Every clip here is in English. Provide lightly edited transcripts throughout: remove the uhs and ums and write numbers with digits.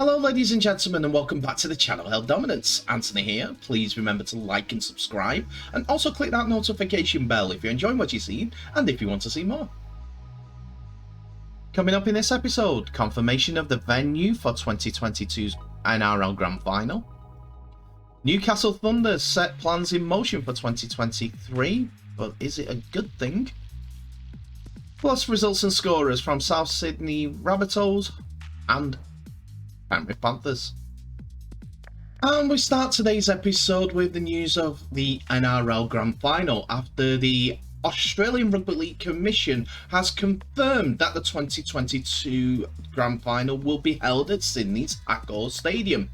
Hello ladies and gentlemen, and welcome back to the channel Held Dominance. Anthony here. Please remember to like and subscribe, and also click that notification bell if you're enjoying what you're seeing and if you want to see more. Coming up in this episode, confirmation of the venue for 2022's NRL Grand Final. Newcastle Thunder set plans in motion for 2023, but is it a good thing? Plus results and scorers from South Sydney Rabbitohs and Penrith Panthers. And we start today's episode with the news of the NRL Grand Final after the Australian Rugby League Commission has confirmed that the 2022 Grand Final will be held at Sydney's Accor Stadium.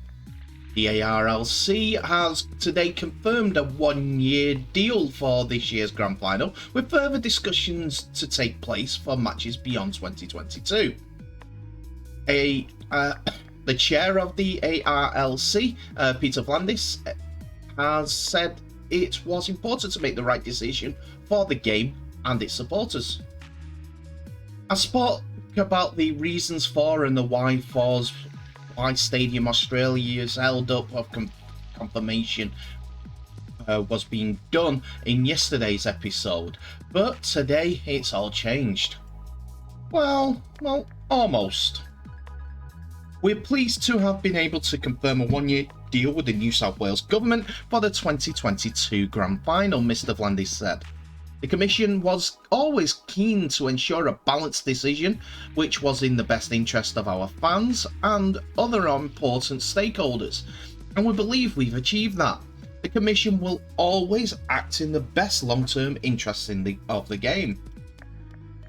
The ARLC has today confirmed a one-year deal for this year's Grand Final, with further discussions to take place for matches beyond 2022. The chair of the ARLC, Peter Vlandis, has said it was important to make the right decision for the game and its supporters. I spoke about the reasons for and the why Stadium Australia's held up of confirmation was being done in yesterday's episode, but today it's all changed. Well, almost. We're pleased to have been able to confirm a one-year deal with the New South Wales Government for the 2022 Grand Final, Mr. Vlandis said. The Commission was always keen to ensure a balanced decision which was in the best interest of our fans and other important stakeholders, and we believe we've achieved that. The Commission will always act in the best long-term interests of the game.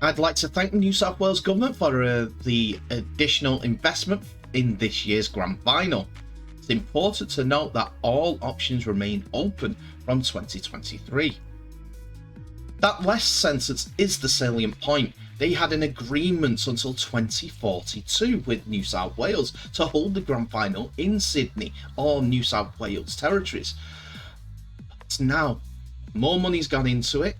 I'd like to thank the New South Wales Government for the additional investment in this year's Grand Final. It's important to note that all options remain open from 2023. That last sentence is the salient point. They had an agreement until 2042 with New South Wales to hold the Grand Final in Sydney or New South Wales territories. But now, more money's gone into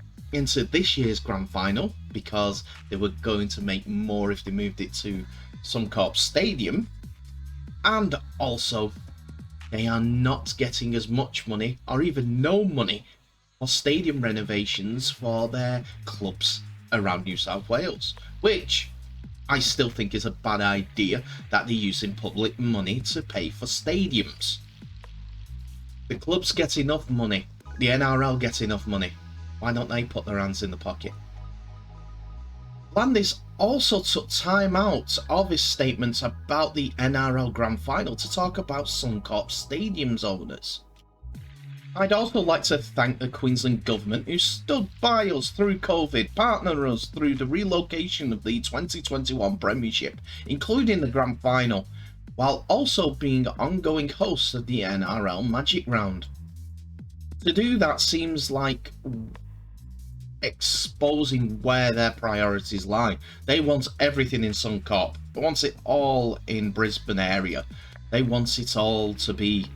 this year's Grand Final, because they were going to make more if they moved it to Suncorp Stadium, and also they are not getting as much money or even no money for stadium renovations for their clubs around New South Wales, which I still think is a bad idea, that they're using public money to pay for stadiums. The clubs get enough money, the NRL gets enough money. Why don't they put their hands in the pocket? Vlandis also took time out of his statements about the NRL Grand Final to talk about Suncorp Stadium's owners. I'd also like to thank the Queensland Government who stood by us through COVID, partnered us through the relocation of the 2021 Premiership, including the Grand Final, while also being ongoing hosts of the NRL Magic Round. To do that seems like exposing where their priorities lie. They want everything in Suncorp. They want it all in Brisbane area. They want it all to be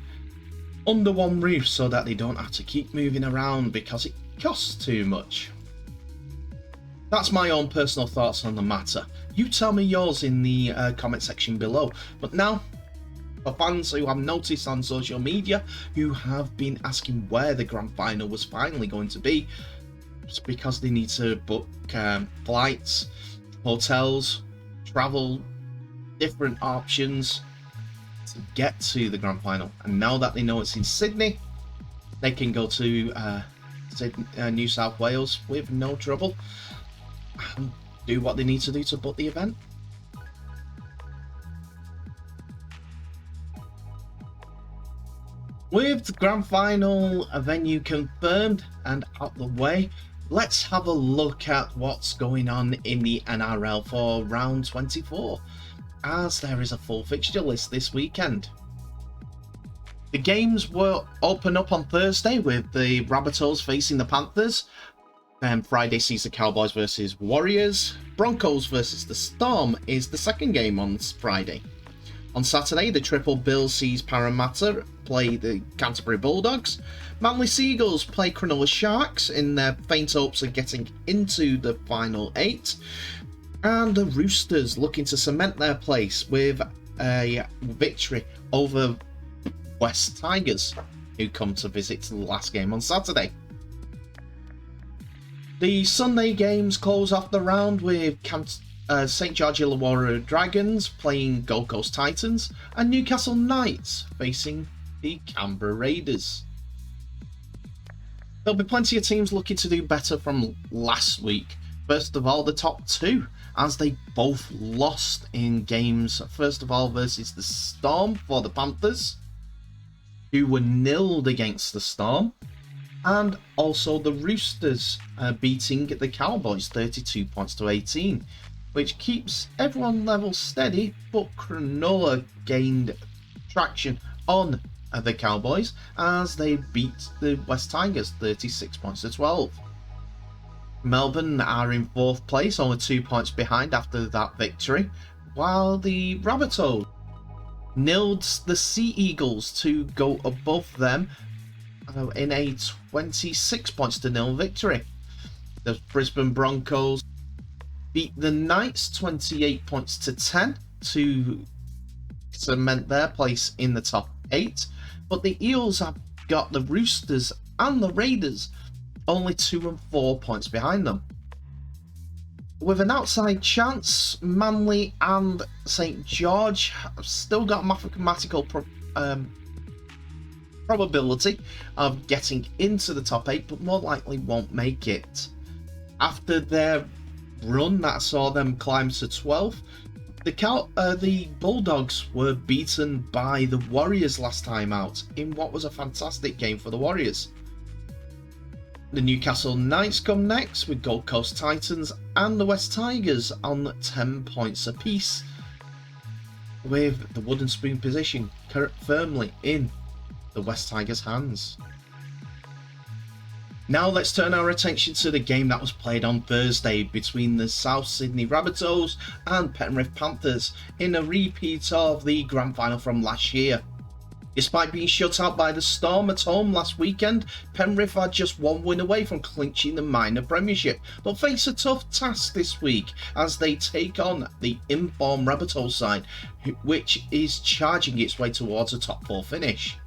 under one roof so that they don't have to keep moving around because it costs too much. That's my own personal thoughts on the matter. You tell me yours in the comment section below. But now, for fans who I've noticed on social media who have been asking where the Grand Final was finally going to be, it's because they need to book flights, hotels, travel, different options to get to the Grand Final. And now that they know it's in Sydney, they can go to New South Wales with no trouble and do what they need to do to book the event. With the Grand Final venue confirmed and out the way, let's have a look at what's going on in the NRL for round 24, as there is a full fixture list this weekend. The games will open up on Thursday with the Rabbitohs facing the Panthers. Then Friday sees the Cowboys versus Warriors. Broncos versus the Storm is the second game on Friday. On Saturday, the Triple Bill sees Parramatta play the Canterbury Bulldogs. Manly Seagulls play Cronulla Sharks in their faint hopes of getting into the final 8. And the Roosters looking to cement their place with a victory over West Tigers, who come to visit the last game on Saturday. The Sunday games close off the round with St George Illawarra Dragons playing Gold Coast Titans and Newcastle Knights facing the Canberra Raiders. There'll be plenty of teams looking to do better from last week. First of all, the top two, as they both lost in games. First of all, versus the Storm for the Panthers, who were nilled against the Storm, and also the Roosters beating the Cowboys 32 points to 18, which keeps everyone level steady, but Cronulla gained traction on the Cowboys as they beat the West Tigers 36 points to 12. Melbourne are in 4th place, only 2 points behind after that victory, while the Rabbitohs nilled the Sea Eagles to go above them in a 26 points to 0 victory. The Brisbane Broncos beat the Knights 28 points to 10 to cement their place in the top 8, but the Eels have got the Roosters and the Raiders only 2 and 4 points behind them. With an outside chance, Manly and St George have still got mathematical probability of getting into the top 8, but more likely won't make it. After their run that saw them climb to 12th, the Bulldogs were beaten by the Warriors last time out in what was a fantastic game for the Warriors. The Newcastle Knights come next with Gold Coast Titans and the West Tigers on 10 points apiece, with the wooden spoon position firmly in the West Tigers' hands. Now let's turn our attention to the game that was played on Thursday between the South Sydney Rabbitohs and Penrith Panthers in a repeat of the grand final from last year. Despite being shut out by the Storm at home last weekend, Penrith are just one win away from clinching the minor premiership, but face a tough task this week as they take on the informed Rabbitohs side, which is charging its way towards a top 4 finish.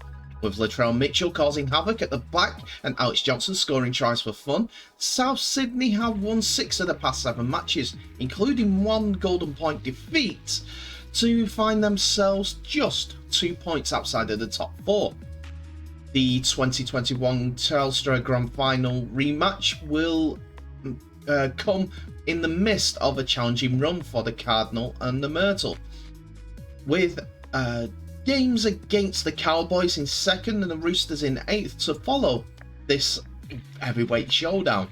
With Latrell Mitchell causing havoc at the back and Alex Johnson scoring tries for fun, South Sydney have won 6 of the past 7 matches, including 1 Golden Point defeat, to find themselves just 2 points outside of the top 4. The 2021 Telstra Grand Final rematch will come in the midst of a challenging run for the Cardinal and the Myrtle, with games against the Cowboys in 2nd and the Roosters in 8th to follow this heavyweight showdown.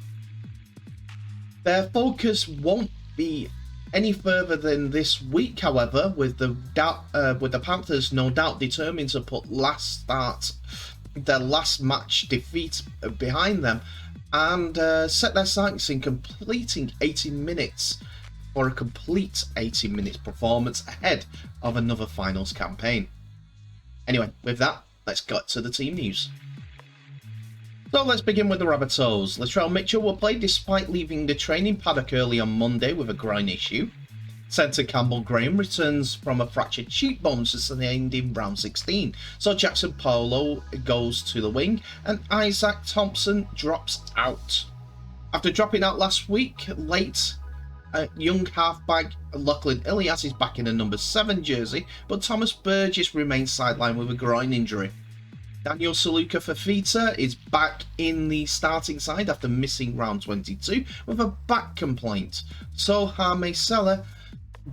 Their focus won't be any further than this week, however, with the Panthers no doubt determined to put their last match defeat behind them and set their sights in completing 80 minutes for a complete 80 minutes performance ahead of another finals campaign. Anyway, with that, let's get to the team news. So let's begin with the Rabbitohs. Latrell Mitchell will play despite leaving the training paddock early on Monday with a groin issue. Centre Campbell Graham returns from a fractured cheekbone sustained in round 16, so Jackson Paulo goes to the wing and Isaac Thompson drops out. After dropping out last week late, young halfback Lachlan Ilias is back in a number 7 jersey, but Thomas Burgess remains sidelined with a groin injury. Daniel Saluka Fafita is back in the starting side after missing round 22 with a back complaint, so Jaime Sella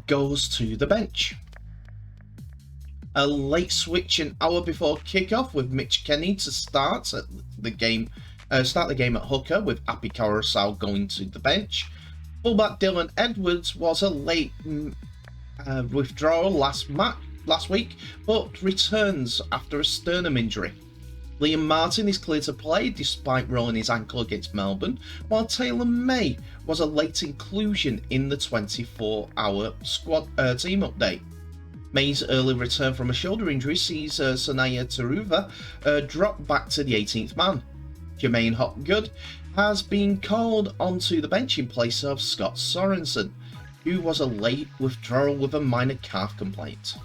goes to the bench. A late switch an hour before kickoff with Mitch Kenny to start the game at hooker, with Api Carousel going to the bench. Fullback Dylan Edwards was a late withdrawal last week, but returns after a sternum injury. Liam Martin is clear to play despite rolling his ankle against Melbourne, while Taylor May was a late inclusion in the 24-hour squad team update. May's early return from a shoulder injury sees Sanaya Taruva drop back to the 18th man. Jermaine Hopgood has been called onto the bench in place of Scott Sorensen, who was a late withdrawal with a minor calf complaint.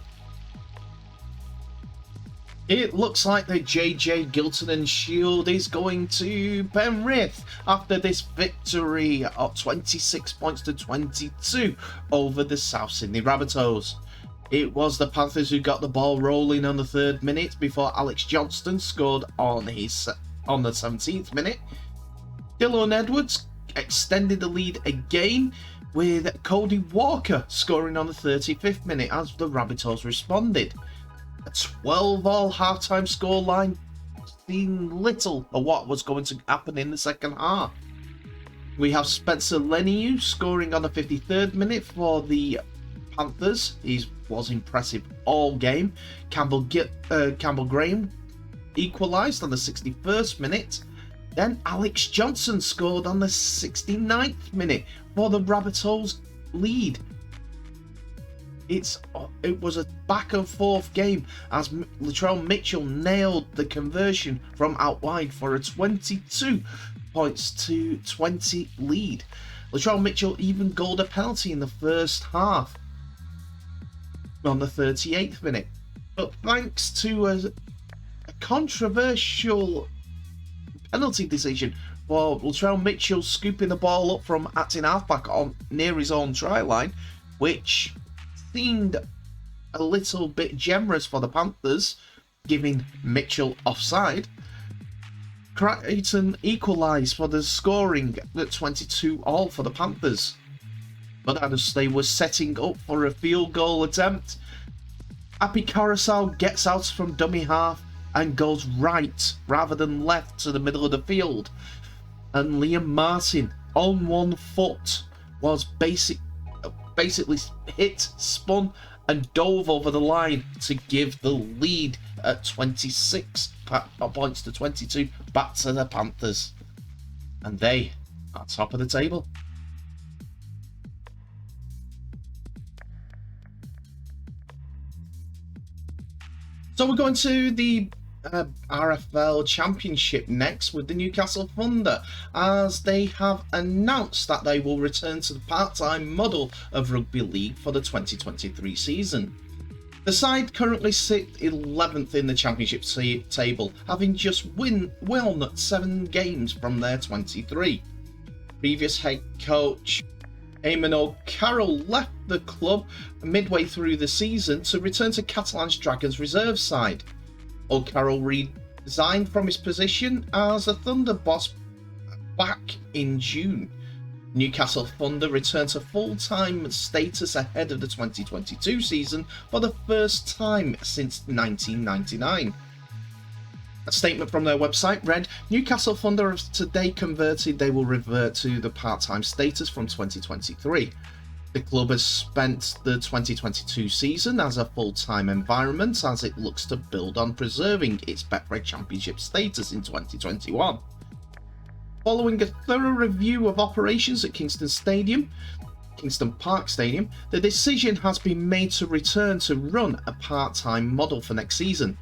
It looks like the JJ Gilton and Shield is going to Penrith after this victory of 26 points to 22 over the South Sydney Rabbitohs. It was the Panthers who got the ball rolling on the 3rd minute before Alex Johnston scored on the 17th minute. Dylan Edwards extended the lead again, with Cody Walker scoring on the 35th minute as the Rabbitohs responded. A 12-all half-time scoreline, seeing little of what was going to happen in the second half. We have Spencer Leniu scoring on the 53rd minute for the Panthers. He was impressive all game. Campbell Graham equalised on the 61st minute. Then Alex Johnson scored on the 69th minute for the Rabbitohs lead. It was a back and forth game as Latrell Mitchell nailed the conversion from out wide for a 22 points to 20 lead. Latrell Mitchell even goaled a penalty in the first half on the 38th minute. But thanks to a controversial penalty decision for Latrell Mitchell scooping the ball up from acting halfback on near his own try line, which seemed a little bit generous for the Panthers, giving Mitchell offside. Creighton equalised for the scoring at 22-all for the Panthers. But as they were setting up for a field goal attempt, Api Carousel gets out from dummy half and goes right rather than left to the middle of the field. And Liam Martin, on one foot, was basically hit, spun and dove over the line to give the lead at 26 points to 22 back to the Panthers. And they are top of the table. So we're going to the RFL Championship next with the Newcastle Thunder, as they have announced that they will return to the part-time model of rugby league for the 2023 season. The side currently sit 11th in the championship table, having just won 7 games from their 23. Previous head coach Eamon O'Carroll left the club midway through the season to return to Catalan's Dragons reserve side. O'Carroll resigned from his position as a Thunder boss back in June. Newcastle Thunder returned to full-time status ahead of the 2022 season for the first time since 1999. A statement from their website read, Newcastle Thunder have today converted, they will revert to the part-time status from 2023. The club has spent the 2022 season as a full-time environment as it looks to build on preserving its Betfred Championship status in 2021. Following a thorough review of operations at Kingston Park Stadium, the decision has been made to return to run a part-time model for next season.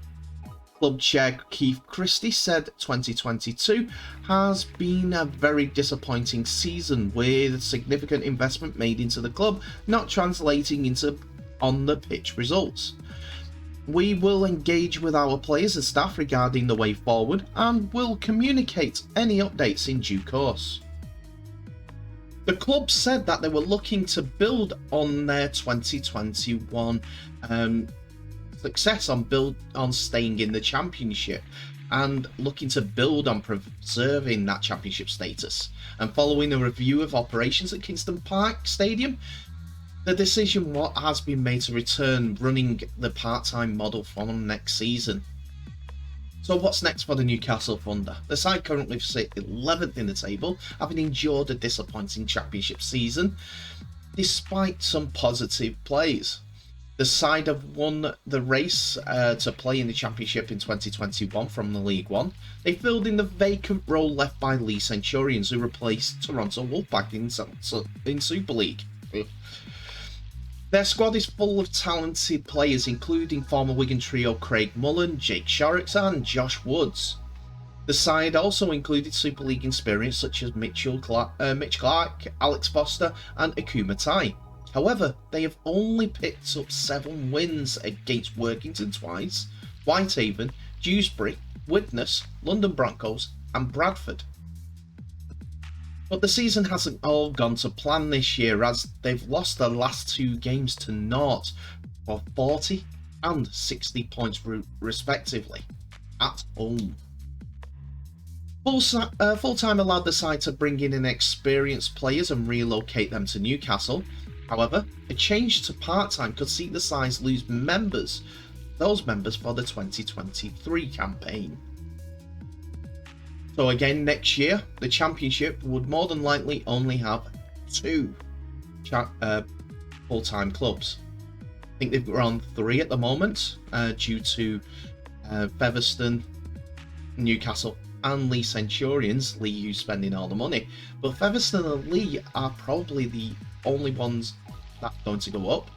Club chair Keith Christie said 2022 has been a very disappointing season with significant investment made into the club not translating into on-the-pitch results. We will engage with our players and staff regarding the way forward and will communicate any updates in due course. The club said that they were looking to build on their 2021 success on staying in the championship and looking to build on preserving that championship status. And following a review of operations at Kingston Park Stadium, the decision has been made to return running the part-time model from next season. So what's next for the Newcastle Thunder? The side currently sit 11th in the table, having endured a disappointing championship season despite some positive plays. The side have won the race to play in the Championship in 2021 from the League One. They filled in the vacant role left by Lee Centurions, who replaced Toronto Wolfpack in Super League. Their squad is full of talented players, including former Wigan trio Craig Mullen, Jake Shorrocks and Josh Woods. The side also included Super League experience such as Mitch Clark, Alex Foster and Akuma Tai. However, they have only picked up 7 wins against Workington twice, Whitehaven, Dewsbury, Widnes, London Broncos and Bradford. But the season hasn't all gone to plan this year, as they've lost their last 2 games to naught for 40 and 60 points respectively at home. Full-time allowed the side to bring in experienced players and relocate them to Newcastle. However, a change to part-time could see the side lose those members for the 2023 campaign. So again, next year, the Championship would more than likely only have 2 full-time clubs. I think they've got around 3 at the moment, due to Featherstone, Newcastle and Leigh Centurions, Leigh who's spending all the money. But Featherstone and Leigh are probably the only ones that are going to go up.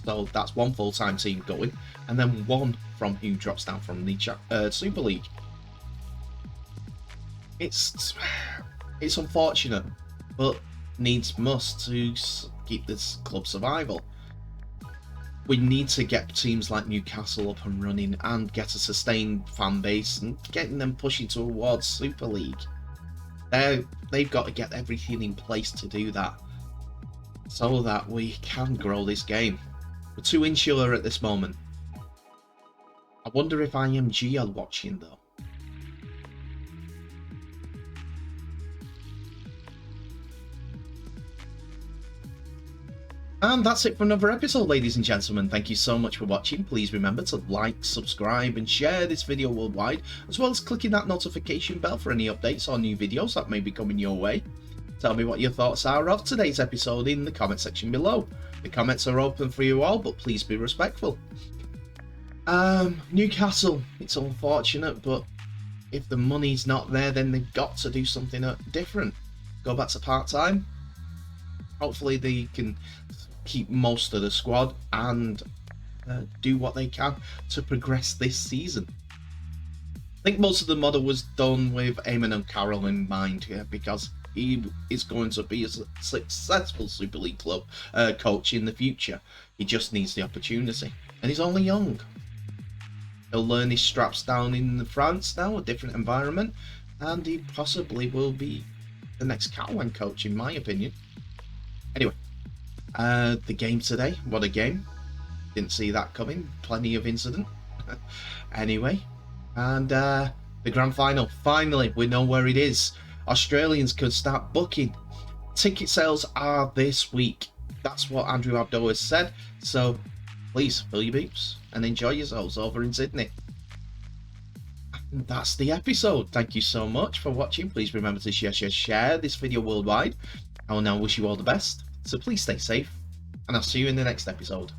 So that's 1 full-time team going, and then 1 from who drops down from the Super League. It's unfortunate, but needs must to keep this club survival. We need to get teams like Newcastle up and running and get a sustained fan base and getting them pushing towards Super League. They've got to get everything in place to do that, so that we can grow this game. We're too insular at this moment. I wonder if IMG are watching though. And that's it for another episode, ladies and gentlemen. Thank you so much for watching. Please remember to like, subscribe and share this video worldwide, as well as clicking that notification bell for any updates or new videos that may be coming your way. Tell me what your thoughts are of today's episode in the comment section below. The comments are open for you all, but please be respectful. Newcastle, it's unfortunate, but if the money's not there, then they've got to do something different. Go back to part-time. Hopefully they can keep most of the squad and do what they can to progress this season. I think most of the model was done with Eamon and Carroll in mind, because he is going to be a successful Super League club coach in the future. He just needs the opportunity, and he's only young. He'll learn his straps down in France now, a different environment, and he possibly will be the next Catalan coach, in my opinion. Anyway, the game today, what a game. Didn't see that coming, plenty of incident. Anyway, and the grand final, finally, we know where it is. Australians can start booking. Ticket sales are this week. That's what Andrew Abdo has said. So please fill your beeps and enjoy yourselves over in Sydney. And that's the episode. Thank you so much for watching. Please remember to share this video worldwide. I will now wish you all the best. So please stay safe, and I'll see you in the next episode.